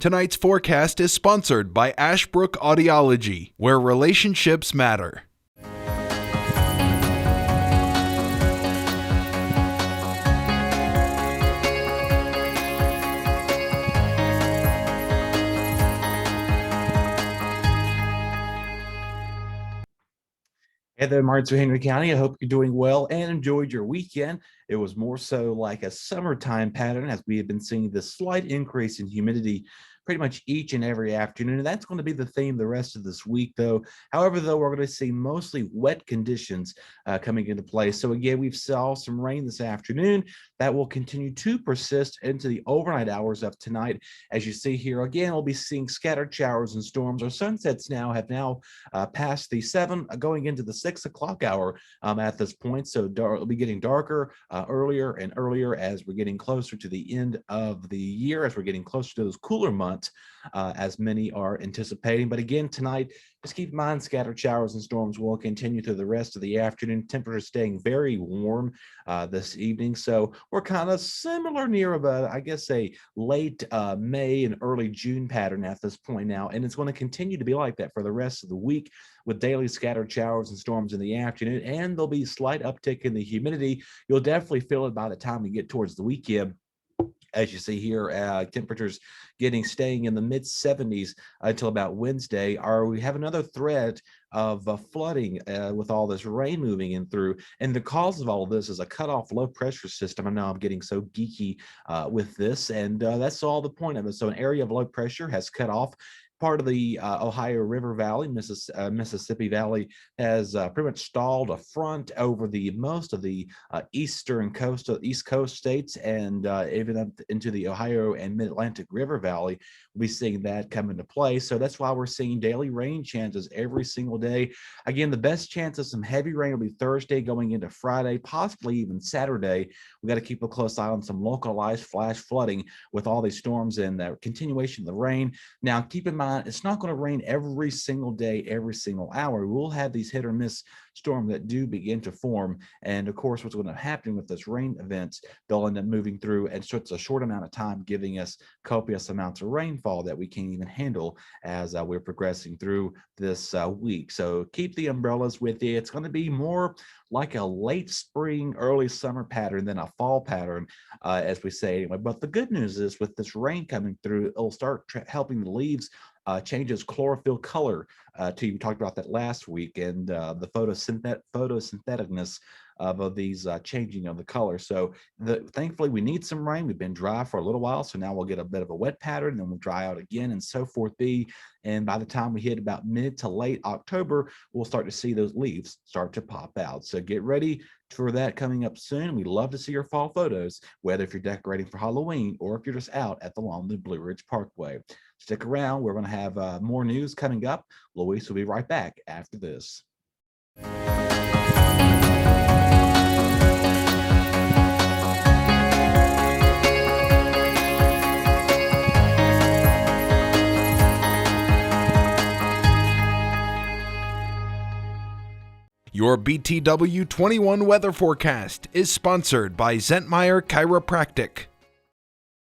Tonight's forecast is sponsored by Ashbrook Audiology, where relationships matter. Hey there, Martin, Henry County. I hope you're doing well and enjoyed your weekend. It was more so like a summertime pattern as we have been seeing this slight increase in humidity pretty much each and every afternoon. And that's going to be the theme the rest of this week, though. However, though, we're going to see mostly wet conditions coming into play. So again, we've saw some rain this afternoon that will continue to persist into the overnight hours of tonight. As you see here, again, we'll be seeing scattered showers and storms. Our sunsets have passed the 7 going into the 6 o'clock hour at this point. So it'll be getting darker earlier and earlier as we're getting closer to the end of the year, as we're getting closer to those cooler months, as many are anticipating. But again, tonight, just keep in mind scattered showers and storms will continue through the rest of the afternoon. Temperatures staying very warm this evening. So we're kind of similar near a late May and early June pattern at this point now. And it's going to continue to be like that for the rest of the week with daily scattered showers and storms in the afternoon. And there'll be a slight uptick in the humidity. You'll definitely feel it by the time we get towards the weekend. As you see here, temperatures staying in the mid 70s until about Wednesday. We have another threat of flooding with all this rain moving in through. And the cause of all of this is a cutoff low pressure system. I know I'm getting so geeky with this, and that's all the point of it. So an area of low pressure has cut off. Part of the Ohio River Valley, Mississippi Valley, has pretty much stalled a front over most of the East Coast states, and even up into the Ohio and Mid-Atlantic River Valley. We'll be seeing that come into play. So that's why we're seeing daily rain chances every single day. Again, the best chance of some heavy rain will be Thursday going into Friday, possibly even Saturday. We got to keep a close eye on some localized flash flooding with all these storms and the continuation of the rain. Now, keep in mind, it's not going to rain every single day, every single hour. We'll have these hit or miss storms that do begin to form. And of course, what's going to happen with this rain events, they'll end up moving through and so it's a short amount of time giving us copious amounts of rainfall that we can't even handle as we're progressing through this week. So keep the umbrellas with you. It's going to be more like a late spring, early summer pattern than a fall pattern, as we say anyway. But the good news is with this rain coming through, it'll start helping the leaves changes chlorophyll color. We talked about that last week, and the photosyntheticness of these changing of the color. So thankfully we need some rain. We've been dry for a little while, so now we'll get a bit of a wet pattern, then we'll dry out again, and so forth. And by the time we hit about mid to late October, we'll start to see those leaves start to pop out. So get ready for that coming up soon. We'd love to see your fall photos, whether if you're decorating for Halloween or if you're just out at the Lonely Blue Ridge Parkway. Stick around. We're going to have more news coming up. Luis will be right back after this. Your BTW21 weather forecast is sponsored by Zentmeyer Chiropractic.